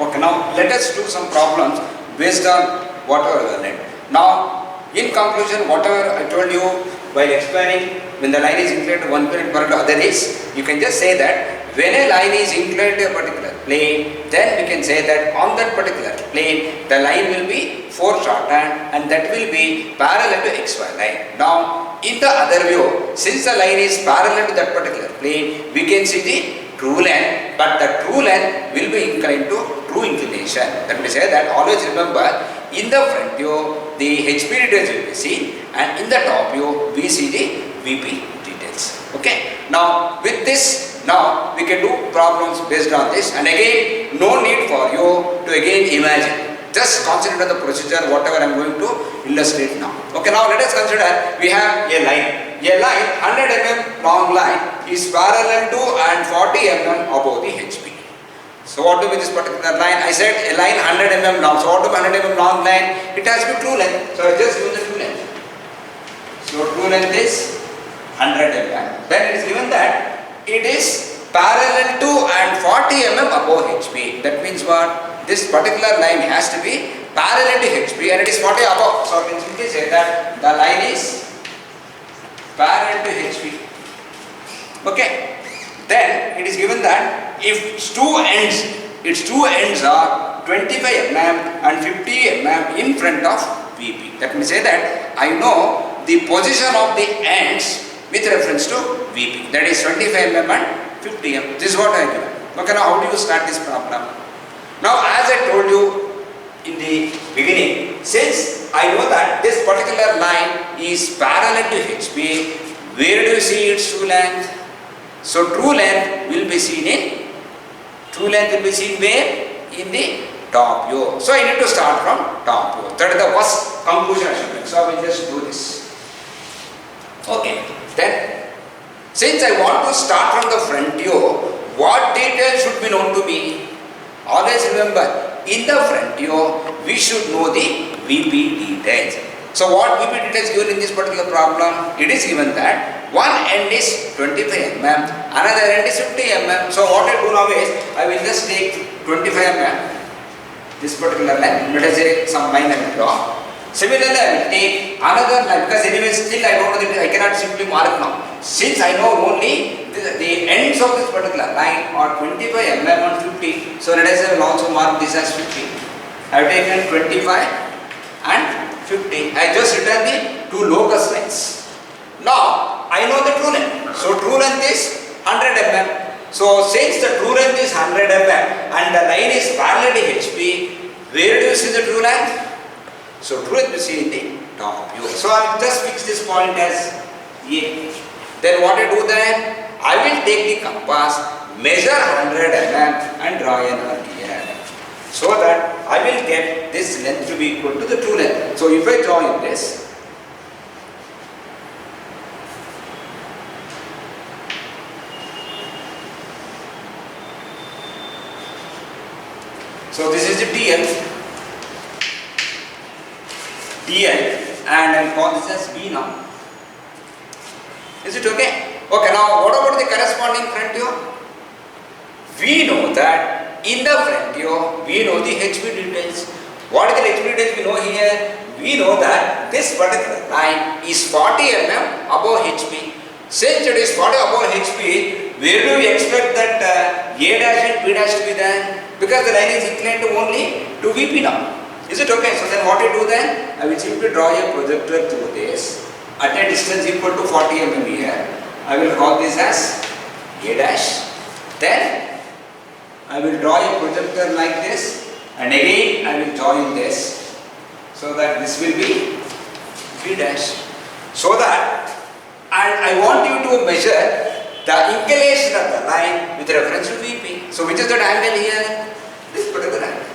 Okay, now let us do some problems based on whatever we learned. Now, in conclusion, whatever I told you while explaining, when the line is inclined to one plane and to other is, you can just say that when a line is inclined to a particular plane, then we can say that on that particular plane, the line will be foreshortened and that will be parallel to xy line. Now, in the other view, since the line is parallel to that particular plane, we can see the true length, but the true length will be inclined to true inclination. That we say that always remember, in the front view, the HP details will be seen, and in the top view, we see the VP details. Okay. Now, with this, now we can do problems based on this, and again, no need for you to again imagine. Just concentrate on the procedure, whatever I am going to illustrate now. Okay, now let us consider we have a line. A line, 100 mm long line, is parallel to and 40 mm above the HP. So what do we this particular line? I said a line 100 mm long. So what do 100 mm long line? It has to be true length. So I just use the true length. So true length is 100 mm. Then it is given that it is parallel to and 40 mm above HP. That means what? This particular line has to be parallel to HP and it is 40 above. So I can simply say that the line is parallel to HP. Okay. Then it is given that if its two ends are 25 mm and 50 mm in front of VP. That means say that I know the position of the ends with reference to VP. That is 25 mm and 50 mm. This is what I given. Okay, now how do you start this problem? Now, as I told you in the beginning, since I know that this particular line is parallel to HP, where do you see its true length? So, true length will be seen where? In the top view. So, I need to start from top view. That is the first conclusion I should make. So, I will just do this. Okay, then, since I want to start from the front view, what details should be known to me? Always remember, in the front view, we should know the VP details. So what VP details given in this particular problem? It is given that one end is 25 mm, another end is 50 mm. So what I do now is, I will just take 25 mm, this particular line, let us say some line I will draw. Similarly, I will take another line, because anyway still I don't know that I cannot simply mark now. Since I know only the ends of this particular line are 25 mm and 50, so let us say I will also mark this as 50. I have taken 25 and 50. I just written the two locus lines. Now, I know the true length. So, true length is 100 mm. So, since the true length is 100 mm and the line is parallel to HP, where do you see the true length? So, true length you see in the top view. So, I will just fix this point as A. Then what I do then? I will take the compass, measure 100 mm and draw an arc here. So that I will get this length to be equal to the true length. So if I draw in this, so this is the DL and I will call this as B now. Is it okay? Okay, now what about the corresponding front view? We know that in the front view, we know the HP details. What is the HP details we know here? We know that this particular line is 40 mm above HP. Since it is 40 above HP, where do we expect that A dash and B dash to be there? Because the line is inclined to only to VP now. Is it okay? So then what I do then? I will simply draw a projector through this at a distance equal to 40 mm here. I will call this as A dash. Then I will draw a projector like this and again I will join this so that this will be B dash. So that, and I want you to measure the inclination of the line with reference to VP. So which is that angle here? This particular angle.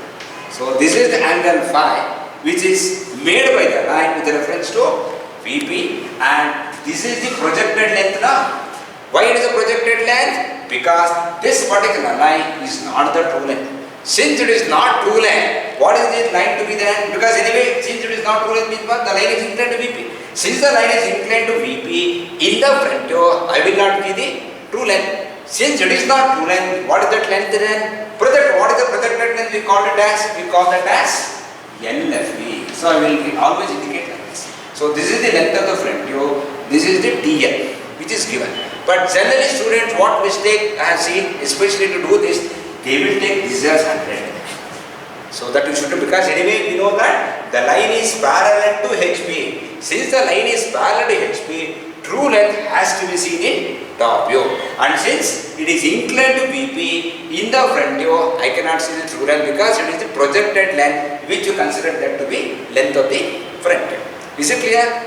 So this is the angle phi which is made by the line with reference to VP, and this is the projected length now. Why it is a projected length? Because this particular line is not the true length. Since it is not true length, what is this line to be then? Because anyway, since it is not true length, means what? The line is inclined to VP. Since the line is inclined to VP, in the front view, I will not be the true length. Since it is not true length, what is that length then? What is the projected length length we call it as, we call that as LFE. So I will always indicate like this. So this is the length of the front view, this is the TL which is given. But generally students, what mistake I have seen, especially to do this, they will take this as 100. So that you should do, because anyway we know that the line is parallel to HP. Since the line is parallel to HP, true length has to be seen in top view. And since it is inclined to VP in the front view, I cannot see the true length because it is the projected length which you consider that to be length of the front view. Is it clear?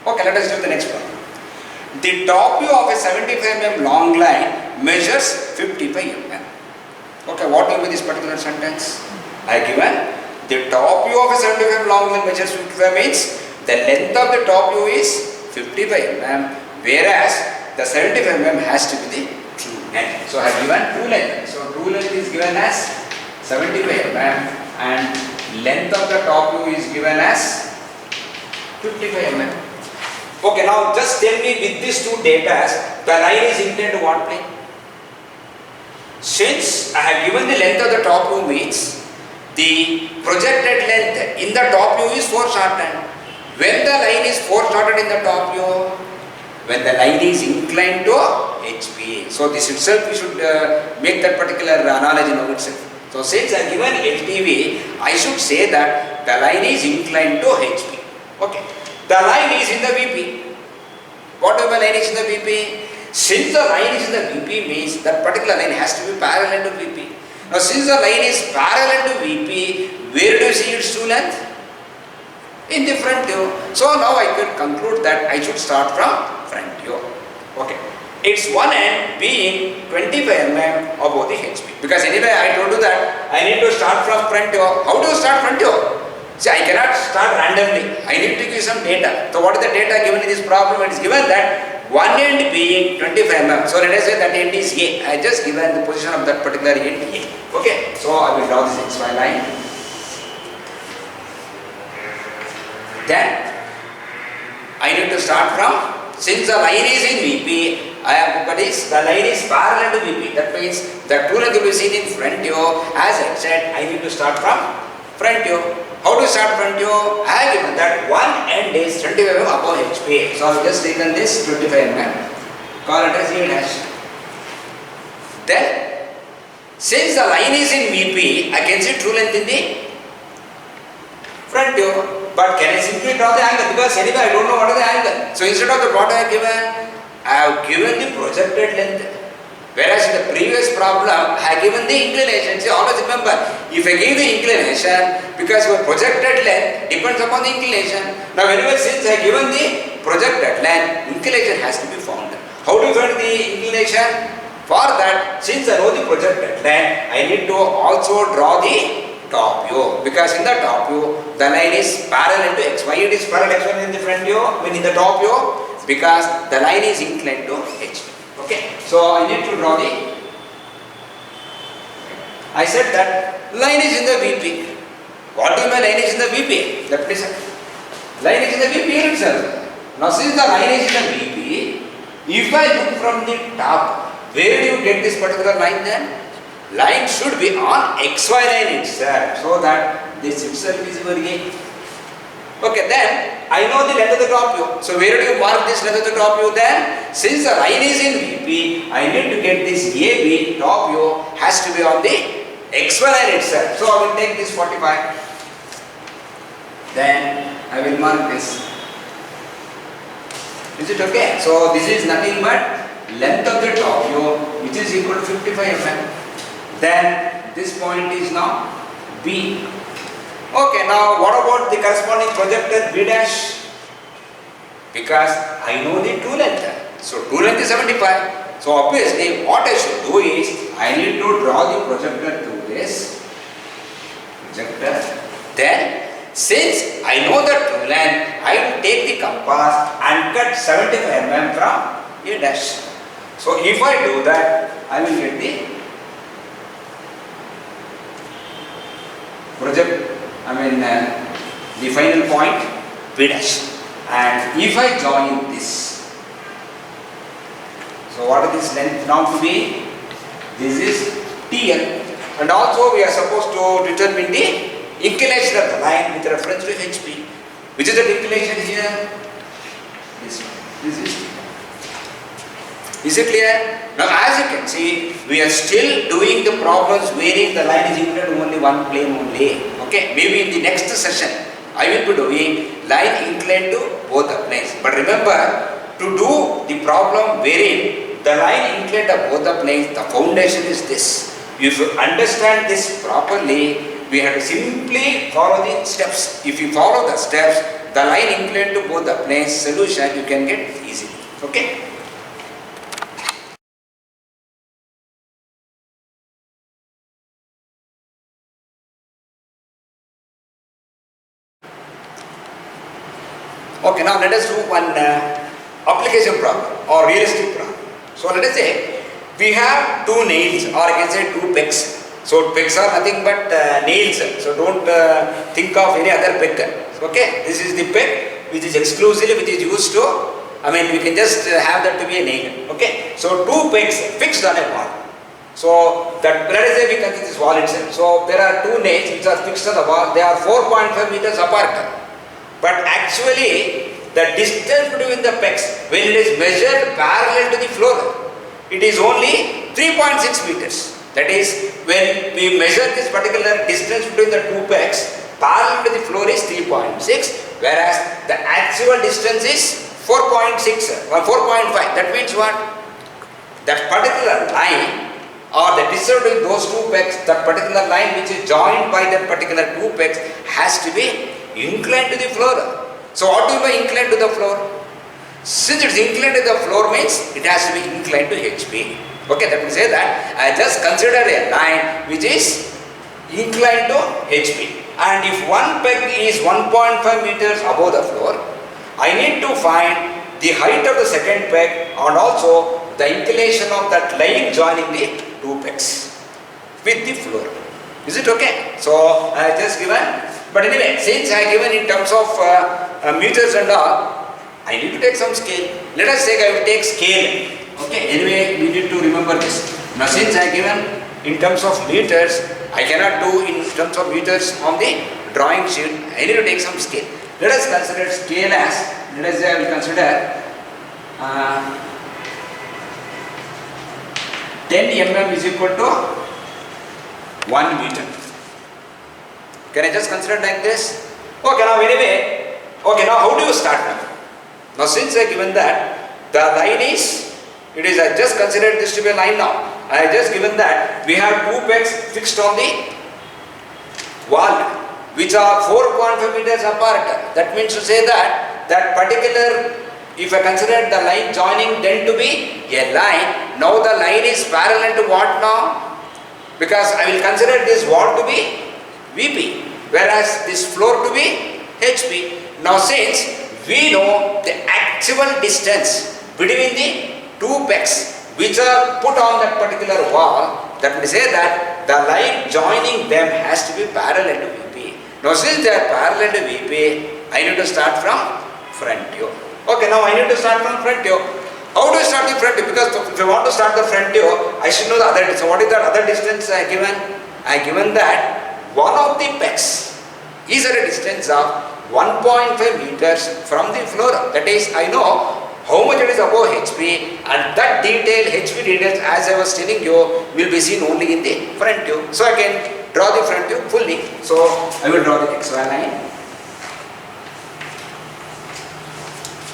Okay, let us do the next one. The top view of a 75 mm long line measures 55 mm. Okay, what will be this particular sentence? I given the top view of a 75 mm long line measures 55 means the length of the top view is 55 mm, whereas the 75 mm has to be the true length. So I have given true length. So true length is given as 75 mm and length of the top view is given as 55 mm. Okay, now just tell me with these two data, the line is inclined to what plane? Since I have given the length of the top view means the projected length in the top view is foreshortened. When the line is foreshortened in the top view? When the line is inclined to HP. So this itself we should make that particular analogy now itself. So since I have given LTV, I should say that the line is inclined to HP. Okay. The line is in the VP. Whatever line is in the VP, since the line is in the VP means that particular line has to be parallel to VP. Now since the line is parallel to VP, where do you see its true length? In the front view. So now I could conclude that I should start from front view. Okay. Its one end being 25 mm above the HP. Because anyway I told you that I need to start from front view. How do you start front view? See, I cannot start randomly. I need to give some data. So what is the data given in this problem? It is given that one end being 25 mm. So let us say that end is A. I just given the position of that particular end A. Okay. So I will draw this XY line. Then I need to start from, since the line is in VP, the line is parallel to VP. That means the true length will be seen in front view. As I said, I need to start from front view. How to start front view? I have given that one end is 25 mm above HP. So I have just taken this 25 mm. Call it as A dash. Then, since the line is in VP, I can see true length in the front view. But can I simply draw the angle? Because anyway I don't know what is the angle. So instead of the what I have given, I have given the projected length. Whereas in the previous problem, I have given the inclination. See, always remember, if I give the inclination, because your projected length depends upon the inclination. Now, whenever since I have given the projected length, inclination has to be found. How do you find the inclination? For that, since I know the projected length, I need to also draw the top view. Because in the top view, the line is parallel to X. Why it is parallel to X in the front view? When in the top view? Because the line is inclined to H. Okay, so I need to draw the, I said that line is in the VP. What do you mean line is in the VP? Let me say, line is in the VP itself. Now since the line is in the VP, if I look from the top, where do you get this particular line then? Line should be on XY line itself, so that this itself is your A. Okay, then I know the length of the top view. So where do you mark this length of the top view then? Since the line is in VP, I need to get this AB top view has to be on the XY line itself. So I will take this 45. Then I will mark this. Is it okay? So this is nothing but length of the top view which is equal to 55 mm. Then this point is now B. Okay, now what about the corresponding projected B dash? Because I know the true length. So true length is 75. So obviously what I should do is I need to draw the projector through this projector. Then since I know the true length, I will take the compass and cut 75 mm from A dash. So if I do that, I will get the the final point B dash. and if I join this, so what is this length now to be? This is TL, and also we are supposed to determine the inclination of the line with reference to HP. Which is the inclination here? This one. This is theta. Is it clear? Now as you can see, we are still doing the problems wherein the line is inclined to only one plane only. Okay, maybe in the next session I will be doing line inclined to both the planes. But remember, to do the problem wherein the line inclined to both the planes, the foundation is this. If you understand this properly, we have to simply follow the steps. If you follow the steps, the line inclined to both the planes solution you can get easily. Okay. Okay, now let us do one application problem or realistic problem. So let us say we have two nails, or I can say two pegs. So pegs are nothing but nails. So don't think of any other peg. Okay, this is the peg which is exclusively which is used to. I mean, we can just have that to be a nail. Okay, so two pegs fixed on a wall. So that let us say we consider this wall itself. So there are two nails which are fixed on the wall. They are 4.5 meters apart. But actually, the distance between the pegs, when it is measured parallel to the floor, it is only 3.6 meters. That is, when we measure this particular distance between the two pegs, parallel to the floor is 3.6, whereas the actual distance is 4.6 or 4.5. That means what? That particular line or the distance between those two pegs, that particular line which is joined by that particular two pegs has to be inclined to the floor. So what do you mean inclined to the floor? Since it is inclined to the floor means it has to be inclined to HP. Okay, that will say that I just consider a line which is inclined to HP. And if one peg is 1.5 meters above the floor, I need to find the height of the second peg and also the inclination of that line joining the two pegs with the floor. Is it okay? So I just given. But anyway, since I given in terms of meters and all, I need to take some scale. Let us say I will take scale. Okay, anyway, we need to remember this. Now since I given in terms of meters, I cannot do in terms of meters on the drawing sheet. I need to take some scale. Let us consider scale as, let us say I will consider 10 mm is equal to 1 meter. Can I just consider like this? Okay, now anyway, okay, now how do you start now? Now since I given that the line is, I just considered this to be a line now. I just given that we have two pegs fixed on the wall which are 4.5 meters apart. That means to say that that particular, if I consider the line joining then to be a line, now the line is parallel to what now? Because I will consider this wall to be VP, whereas this floor to be HP. Now since we know the actual distance between the two pegs which are put on that particular wall, that will say that the line joining them has to be parallel to VP. Now since they are parallel to VP, I need to start from front view. Okay, now I need to start from front view. How do I start the front view? Because if I want to start the front view, I should know the other distance. So what is that other distance I given? I given that one of the pegs is at a distance of 1.5 meters from the floor. That is, I know how much it is above HP, and that detail, HP details, as I was telling you, will be seen only in the front view. So I can draw the front view fully. So I will draw the XY line.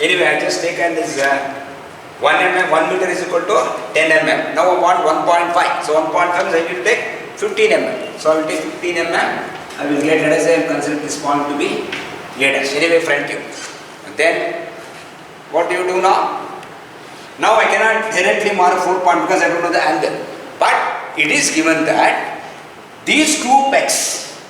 Anyway, I just taken this 1 mm, 1 meter is equal to 10 mm. Now I want 1.5. So 1.5 is I need to take 15 mm. So I will take 15 mm. I will get, let us say I am considering this point to be A dash. Anyway, front view. And then what do you do now? Now I cannot directly mark 4 point because I don't know the angle. But it is given that these two pegs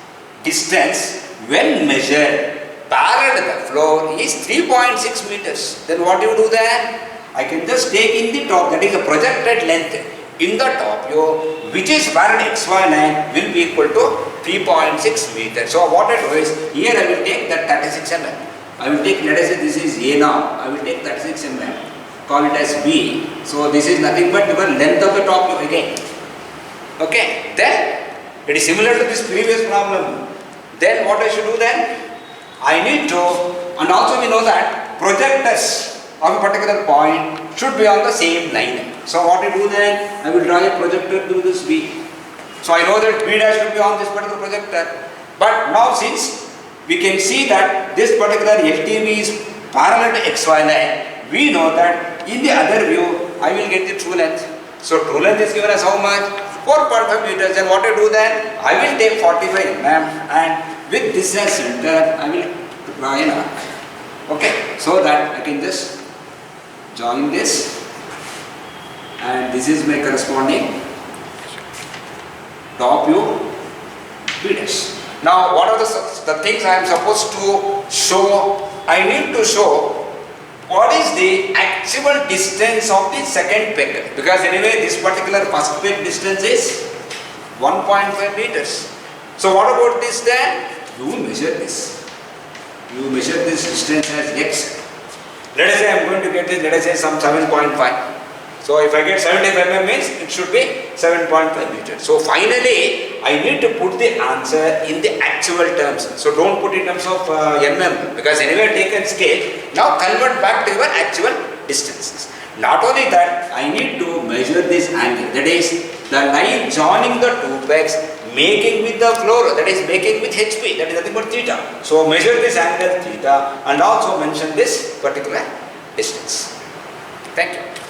distance when measured parallel to the floor is 3.6 meters. Then what do you do there? I can just take in the top, that is the projected length in the top view, which is parallel XY line, will be equal to 3.6 meters. So what I do is, here I will take that 36 mm. I will take, let us say this is A now, I will take 36 mm, call it as B. So this is nothing but your length of the top view again. Okay, then it is similar to this previous problem. Then what I should do then? I need to, and also we know that projectors of a particular point should be on the same line. So what I do then? I will draw a projector to this B. So I know that B dash should be on this particular projector. But now since we can see that this particular LTV is parallel to XY line, we know that in the other view I will get the true length. So true length is given as how much? 4.5 meters. Then what I do then? I will take 45 mm and with this as center I will draw an arc. Okay, so that I can just join this and this is my corresponding top view B dash. Now what are the things I am supposed to show? I need to show what is the actual distance of the second peg, because anyway this particular first peg distance is 1.5 meters. So what about this then? You measure this. You measure this distance as x. Let us say I am going to get this, let us say some 7.5. So if I get 75 mm means it should be 7.5 meters. So finally I need to put the answer in the actual terms. So don't put in terms of mm, because anyway taken scale. Now convert back to your actual distances. Not only that, I need to measure this angle, that is the line joining the two pegs making with the floor, that is making with HP, that is nothing but theta. So measure this angle theta and also mention this particular distance. Thank you.